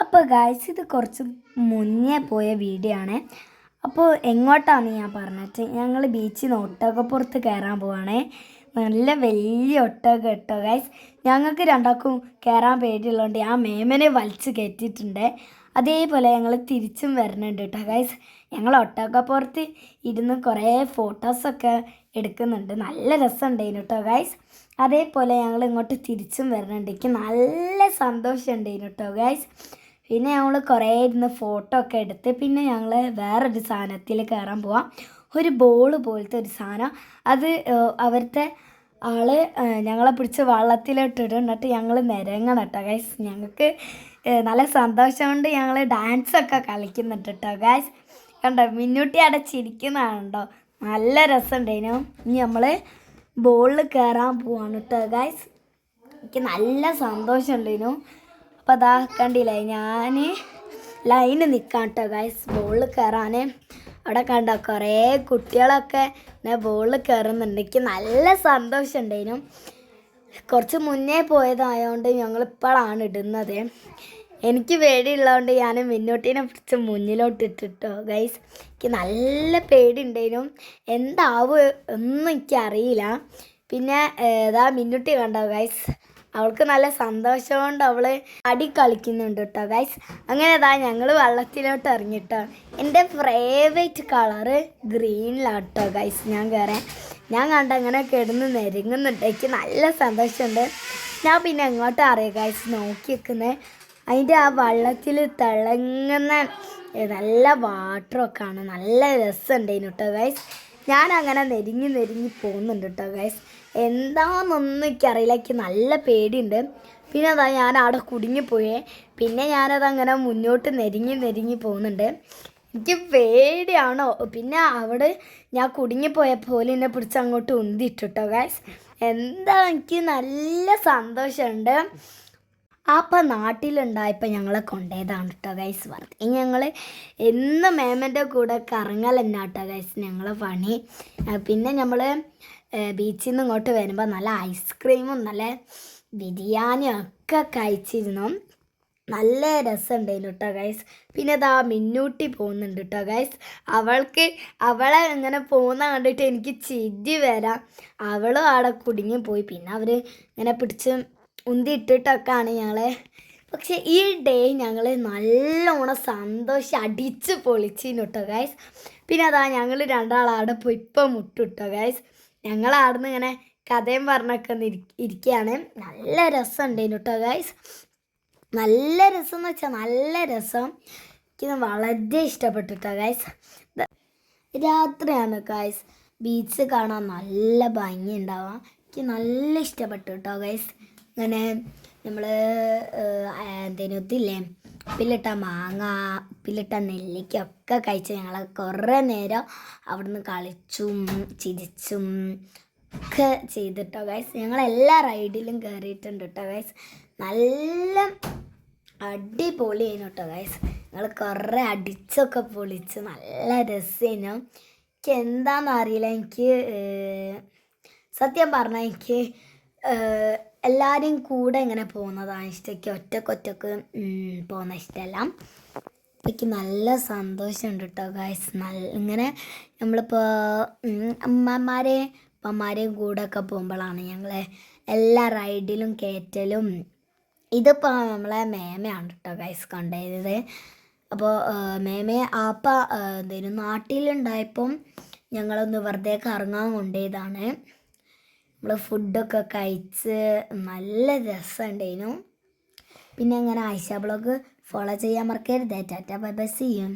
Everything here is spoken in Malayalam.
അപ്പോൾ ഗായ്സ് ഇത് കുറച്ച് മുന്നേ പോയ വീഡിയോ ആണ്. അപ്പോൾ എങ്ങോട്ടാണെന്ന് ഞാൻ പറഞ്ഞിട്ട് ഞങ്ങൾ ബീച്ചിൽ നിന്ന് ഒട്ടകപ്പുറത്ത് കയറാൻ പോവാണേ. നല്ല വലിയ ഒട്ടകം കേട്ടോ ഗായ്സ്. ഞങ്ങൾക്ക് രണ്ടാൾക്കും കയറാൻ പേടിയുള്ളതുകൊണ്ട് ആ മേമനെ വലിച്ച് കയറ്റിയിട്ടുണ്ട്. അതേപോലെ ഞങ്ങൾ തിരിച്ചും വരുന്നുണ്ട് കേട്ടോ ഗായ്സ്. ഞങ്ങൾ ഒട്ടകപ്പുറത്ത് ഇരുന്ന് കുറേ ഫോട്ടോസൊക്കെ എടുക്കുന്നുണ്ട്. നല്ല രസമുണ്ടായിരുന്നു കേട്ടോ ഗായ്സ്. അതേപോലെ ഞങ്ങൾ ഇങ്ങോട്ട് തിരിച്ചും വരുന്നുണ്ട്. എനിക്ക് നല്ല സന്തോഷം ഉണ്ടായിരുന്നു കേട്ടോ ഗായ്സ്. പിന്നെ ഞങ്ങൾ കുറേ ഇരുന്ന് ഫോട്ടോ ഒക്കെ എടുത്ത് പിന്നെ ഞങ്ങൾ വേറൊരു സാധനത്തിൽ കയറാൻ പോവാം. ഒരു ബോൾ പോലത്തെ ഒരു സാധനം. അത് അവിടുത്തെ ആൾ ഞങ്ങളെ പിടിച്ച് വള്ളത്തിലിട്ടിട്ട് എന്നിട്ട് ഞങ്ങൾ നിരങ്ങണം കേട്ടോ ഗൈസ്. ഞങ്ങൾക്ക് നല്ല സന്തോഷം കൊണ്ട് ഞങ്ങൾ ഡാൻസൊക്കെ കളിക്കുന്നുണ്ട് കേട്ടോ ഗൈസ്. കണ്ടോ മിന്നൂട്ടി അടച്ചിരിക്കുന്നതാണുണ്ടോ, നല്ല രസമുണ്ടായിരുന്നു. ഇനി നമ്മൾ ബോളിൽ കയറാൻ പോവാണ് കേട്ടോ ഗൈസ്. എനിക്ക് നല്ല സന്തോഷം ഉണ്ടായിരുന്നു. അപ്പോൾ അതാ കണ്ടില്ലേ, ഞാൻ ലൈന് നിൽക്കാം കേട്ടോ ഗൈസ് ബോളിൽ കയറാൻ. അവിടെ കണ്ടോ കുറേ കുട്ടികളൊക്കെ ബോളിൽ കയറുന്നുണ്ട്. എനിക്ക് നല്ല സന്തോഷം ഉണ്ടായിരുന്നു. കുറച്ച് മുന്നേ പോയതായതുകൊണ്ട് ഞങ്ങളിപ്പോഴാണ് ഇടുന്നത്. എനിക്ക് പേടിയുള്ളതുകൊണ്ട് ഞാൻ മുന്നോട്ടിനെ പിടിച്ച് മുന്നിലോട്ട് ഇട്ടിട്ടോ ഗൈസ്. എനിക്ക് നല്ല പേടി ഉണ്ടായിരുന്നു. എന്താവും ഒന്നും എനിക്കറിയില്ല. പിന്നെ ഇതാ മിന്നുട്ടി കണ്ടോ ഗൈസ്, അവൾക്ക് നല്ല സന്തോഷം കൊണ്ട് അവൾ അടി കളിക്കുന്നുണ്ട് കേട്ടോ ഗൈസ്. അങ്ങനെ ഇതാ ഞങ്ങൾ വെള്ളത്തിലോട്ട് ഇറങ്ങിട്ടോ. എൻ്റെ ഫേവറേറ്റ് കളറ് ഗ്രീനിലാണ് കേട്ടോ ഗൈസ്. ഞാൻ കണ്ട അങ്ങനെ കിടന്ന് നെരുങ്ങുന്നുണ്ട്. എനിക്ക് നല്ല സന്തോഷമുണ്ട്. ഞാൻ പിന്നെ എങ്ങോട്ടും അറിയാം ഗൈസ് നോക്കി നിൽക്കുന്നത്. അതിൻ്റെ ആ വെള്ളത്തിൽ തിളങ്ങുന്ന നല്ല വാട്ടറൊക്കെ ആണ്. നല്ല രസമുണ്ടായിരുന്നു കേട്ടോ ഗൈസ്. ഞാനങ്ങനെ നെരുങ്ങി പോകുന്നുണ്ട് കേട്ടോ ഗൈസ്. എന്താണെന്നൊന്നും എനിക്കറിയില്ല. എനിക്ക് നല്ല പേടിയുണ്ട്. പിന്നെ അതാ ഞാൻ അവിടെ കുടുങ്ങിപ്പോയേ. പിന്നെ ഞാനതങ്ങനെ മുന്നോട്ട് നെരുങ്ങി പോകുന്നുണ്ട്. എനിക്ക് പേടിയാണോ. പിന്നെ അവിടെ ഞാൻ കുടുങ്ങിപ്പോയപ്പോൾ എന്നെ പിടിച്ച് അങ്ങോട്ട് ഉന്തിയിട്ടു കേട്ടോ ഗൈസ്. എനിക്ക് നല്ല സന്തോഷമുണ്ട്. അപ്പം നാട്ടിലുണ്ടായപ്പോൾ ഞങ്ങളെ കൊണ്ടുപോയതാണ് കേട്ടോ ഗൈസ്. വെറുതെ ഞങ്ങൾ എന്നും മേമൻ്റെ കൂടെ കറങ്ങൽ തന്നെ കേട്ടോ ഗൈസ് ഞങ്ങളെ പണി. പിന്നെ നമ്മൾ ബീച്ചിൽ നിന്ന് ഇങ്ങോട്ട് വരുമ്പോൾ നല്ല ഐസ്ക്രീമും നല്ല ബിരിയാണിയും ഒക്കെ കഴിച്ചിരുന്നു. നല്ല രസമുണ്ടായിരുന്നു കേട്ടോ ഗൈസ്. പിന്നെ അതാ മിന്നൂട്ടി പോകുന്നുണ്ട് കേട്ടോ ഗൈസ്. അവളെ ഇങ്ങനെ പോകുന്ന കണ്ടിട്ട് എനിക്ക് ചിരി വരാം. അവളും അവിടെ കുടുങ്ങിപ്പോയി. പിന്നെ അവർ ഇങ്ങനെ പിടിച്ച് ഉന്തി ഇട്ടിട്ടൊക്കെയാണ് ഞങ്ങൾ. പക്ഷേ ഈ ഡേ ഞങ്ങൾ നല്ലോണം സന്തോഷം അടിച്ച് പൊളിച്ചിരുന്നു കേട്ടോ ഗൈസ്. പിന്നെ അതാ ഞങ്ങൾ രണ്ടാളവിടെ പോയി ഇപ്പം മുട്ടിട്ടോ ഗൈസ്. ഞങ്ങൾ അവിടെ നിന്ന് ഇങ്ങനെ കഥയും പറഞ്ഞൊക്കെ ഇരിക്കുകയാണ്. നല്ല രസം ഉണ്ടായിരുന്നു കേട്ടോ ഗൈസ്. നല്ല രസം എന്ന് വെച്ചാൽ നല്ല രസം. എനിക്ക് വളരെ ഇഷ്ടപ്പെട്ടു കേട്ടോ ഗൈസ്. രാത്രിയാണ് ഗൈസ് ബീച്ച് കാണാൻ നല്ല ഭംഗി ഉണ്ടാവുക. എനിക്ക് നല്ല ഇഷ്ടപ്പെട്ടു കേട്ടോ ഗൈസ്. അങ്ങനെ നമ്മൾ ഇതില്ലേ ഉപ്പിലിട്ട മാങ്ങ, ഉപ്പിലിട്ട നെല്ലിക്കൊക്കെ കഴിച്ച് ഞങ്ങൾ കുറേ നേരം അവിടുന്ന് കളിച്ചും ചിരിച്ചും ഒക്കെ ചെയ്തിട്ടോ ഗൈസ്. ഞങ്ങളെല്ലാ റൈഡിലും കയറിയിട്ടുണ്ട് കേട്ടോ ഗൈസ്. നല്ല അടിപൊളി ആയിരുന്നു കേട്ടോ ഗൈസ്. ഞങ്ങൾ കുറേ അടിച്ചൊക്കെ പൊളിച്ച് നല്ല രസമായിരുന്നു. എനിക്ക് എന്താണെന്ന് അറിയില്ല. എനിക്ക് സത്യം പറഞ്ഞാൽ എനിക്ക് എല്ലാവരെയും കൂടെ ഇങ്ങനെ പോകുന്നതാണ് ഇഷ്ടം. എനിക്ക് ഒറ്റക്കൊറ്റക്ക് പോകുന്ന ഇഷ്ടമല്ല. എനിക്ക് നല്ല സന്തോഷമുണ്ട് കേട്ടോ ഗൈസ്. ഇങ്ങനെ നമ്മളിപ്പോൾ അമ്മമാരെയും കൂടെ ഒക്കെ പോകുമ്പോഴാണ് ഞങ്ങൾ എല്ലാ റൈഡിലും കയറ്റലും. ഇതിപ്പോൾ നമ്മളെ മേമയാണ് കേട്ടോ ഗൈസ് കൊണ്ടുപോയത്. അപ്പോൾ മേമയെ നാട്ടിലുണ്ടായപ്പം ഞങ്ങളൊന്ന് വെറുതെ കറങ്ങാൻ കൊണ്ടുപോയതാണ്. നമ്മൾ ഫുഡൊക്കെ കഴിച്ച് നല്ല രസമുണ്ടായിരുന്നു. പിന്നെ അങ്ങനെ ആയിഷ ബ്ലോഗ് ഫോളോ ചെയ്യാൻ മറക്കരുത്. ടാറ്റ ബൈ ബൈ, സീ യു.